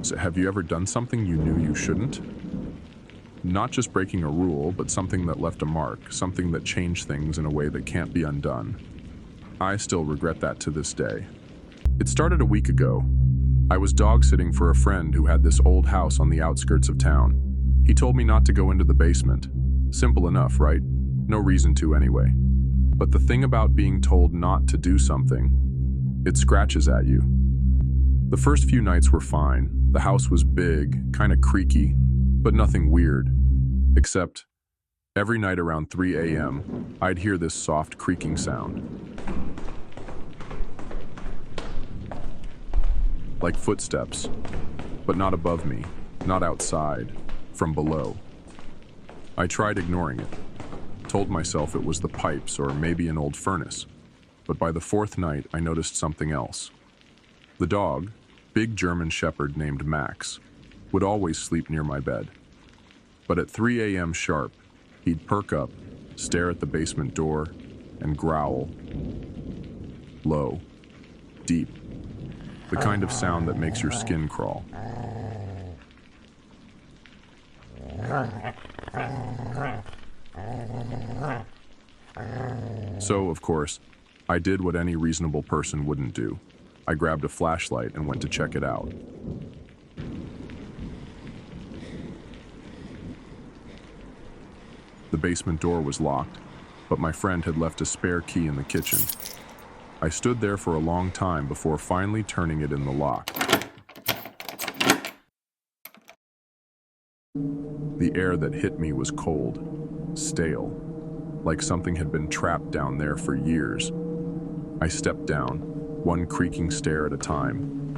So have you ever done something you knew you shouldn't? Not just breaking a rule, but something that left a mark, something that changed things in a way that can't be undone. I still regret that to this day. It started a week ago. I was dog sitting for a friend who had this old house on the outskirts of town. He told me not to go into the basement. Simple enough, right? No reason to anyway. But the thing about being told not to do something, it scratches at you. The first few nights were fine. The house was big, kind of creaky, but nothing weird. Except, every night around 3 a.m., I'd hear this soft creaking sound. Like footsteps, but not above me, not outside, from below. I tried ignoring it, told myself it was the pipes or maybe an old furnace, but by the fourth night I noticed something else. The dog, big German shepherd named Max, would always sleep near my bed. But at 3 a.m. sharp, he'd perk up, stare at the basement door, and growl. Low, deep, the kind of sound that makes your skin crawl. So, of course, I did what any reasonable person wouldn't do. I grabbed a flashlight and went to check it out. The basement door was locked, but my friend had left a spare key in the kitchen. I stood there for a long time before finally turning it in the lock. The air that hit me was cold, stale, like something had been trapped down there for years. I stepped down, one creaking stair at a time.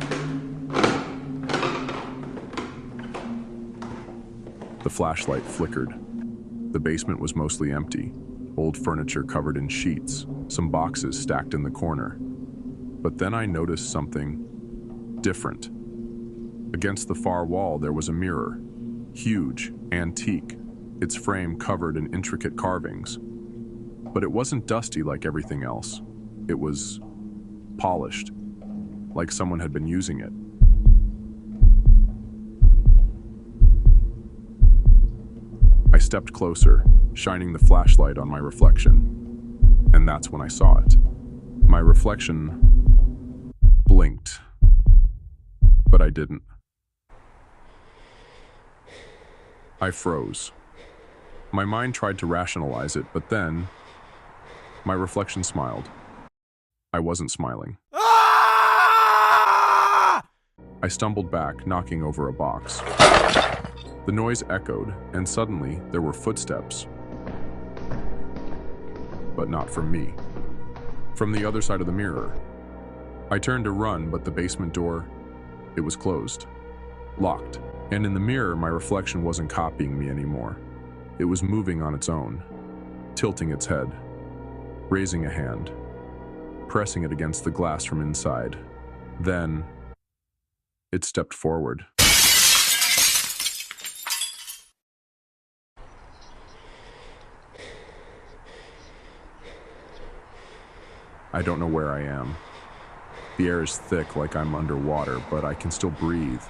The flashlight flickered. The basement was mostly empty, old furniture covered in sheets, some boxes stacked in the corner. But then I noticed something different. Against the far wall there was a mirror, huge, antique, its frame covered in intricate carvings. But it wasn't dusty like everything else. It was polished, like someone had been using it. I stepped closer, shining the flashlight on my reflection, and that's when I saw it. My reflection blinked, but I didn't. I froze. My mind tried to rationalize it, but then my reflection smiled. I wasn't smiling. I stumbled back, knocking over a box. The noise echoed, and suddenly there were footsteps. But not from me. From the other side of the mirror. I turned to run, but the basement door, it was closed. Locked. And in the mirror, my reflection wasn't copying me anymore. It was moving on its own, tilting its head, raising a hand, pressing it against the glass from inside. Then, it stepped forward. I don't know where I am. The air is thick like I'm underwater, but I can still breathe.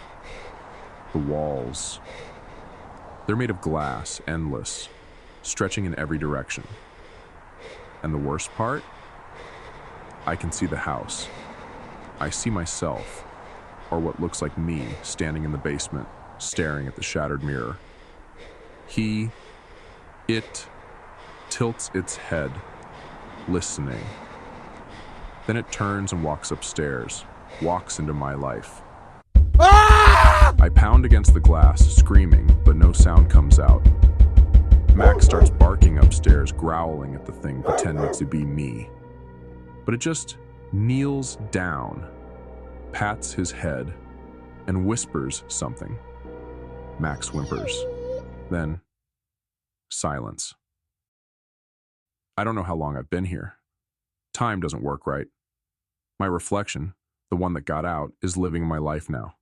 The walls, they're made of glass, endless, stretching in every direction. And the worst part? I can see the house. I see myself, or what looks like me, standing in the basement, staring at the shattered mirror. It tilts its head, listening. Then it turns and walks upstairs, walks into my life. I pound against the glass, screaming, but no sound comes out. Max starts barking upstairs, growling at the thing, pretending to be me. But it just kneels down, pats his head, and whispers something. Max whimpers. Then, silence. I don't know how long I've been here. Time doesn't work right. My reflection, the one that got out, is living my life now.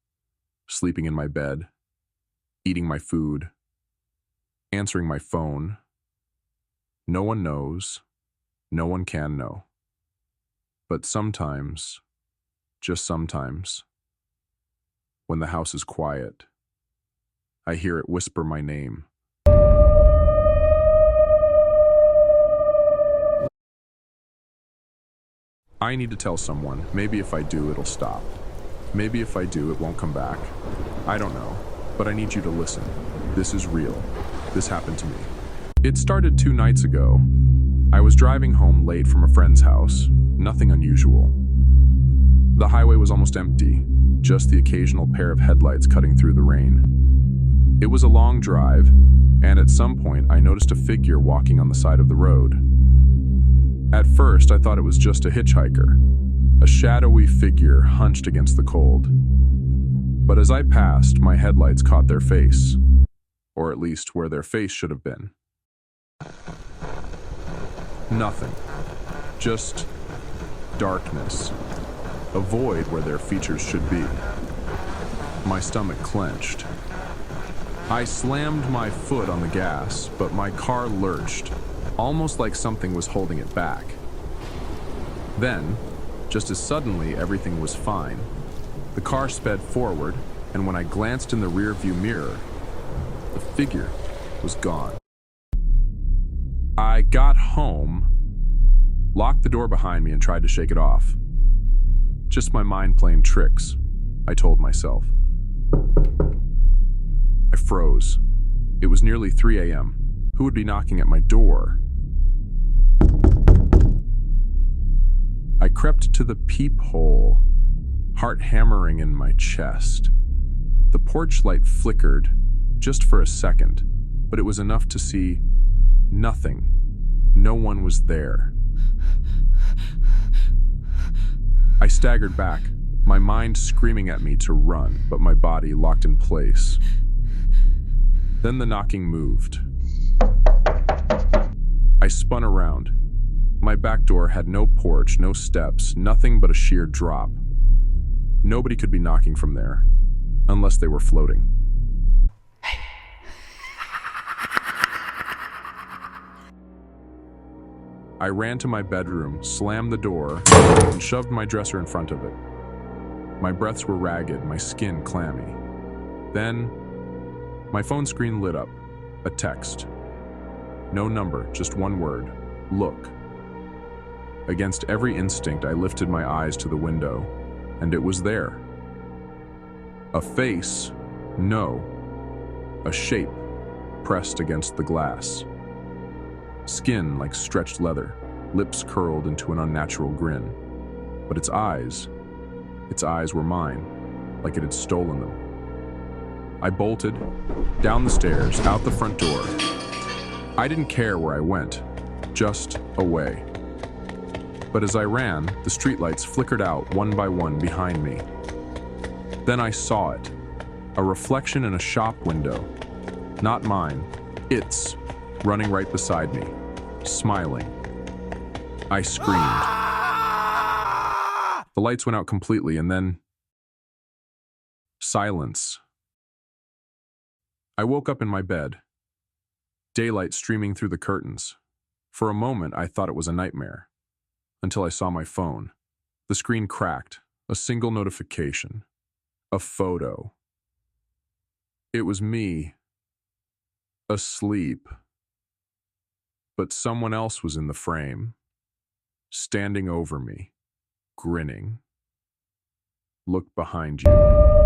Sleeping in my bed, eating my food, answering my phone. No one knows, no one can know. But sometimes, just sometimes, when the house is quiet. I hear it whisper my name. I need to tell someone. Maybe if I do, it'll stop. Maybe if I do, it won't come back. I don't know, but I need you to listen. This is real. This happened to me. It started 2 nights ago. I was driving home late from a friend's house. Nothing unusual. The highway was almost empty, just the occasional pair of headlights cutting through the rain. It was a long drive, and at some point I noticed a figure walking on the side of the road. At first, I thought it was just a hitchhiker, a shadowy figure hunched against the cold. But as I passed, my headlights caught their face, or at least where their face should have been. Nothing. Just darkness. A void where their features should be. My stomach clenched. I slammed my foot on the gas, but my car lurched, almost like something was holding it back. Then, just as suddenly everything was fine, the car sped forward, and when I glanced in the rearview mirror, the figure was gone. I got home, locked the door behind me, and tried to shake it off. Just my mind playing tricks, I told myself. I froze. It was nearly 3 a.m. Who would be knocking at my door? I crept to the peephole, heart hammering in my chest. The porch light flickered, just for a second, but it was enough to see nothing. No one was there. I staggered back, my mind screaming at me to run, but my body locked in place. Then the knocking moved. I spun around. My back door had no porch, no steps, nothing but a sheer drop. Nobody could be knocking from there, unless they were floating. I ran to my bedroom, slammed the door, and shoved my dresser in front of it. My breaths were ragged, my skin clammy. Then, my phone screen lit up. A text. No number, just one word. Look. Against every instinct, I lifted my eyes to the window, and it was there. A face, no. A shape, pressed against the glass. Skin like stretched leather, lips curled into an unnatural grin. But its eyes were mine, like it had stolen them. I bolted, down the stairs, out the front door. I didn't care where I went, just away. But as I ran, the streetlights flickered out one by one behind me. Then I saw it, a reflection in a shop window. Not mine, its, running right beside me, smiling. I screamed. The lights went out completely, and then silence. I woke up in my bed, daylight streaming through the curtains. For a moment, I thought it was a nightmare, until I saw my phone. The screen cracked, a single notification, a photo. It was me, asleep. But someone else was in the frame, standing over me, grinning. Look behind you.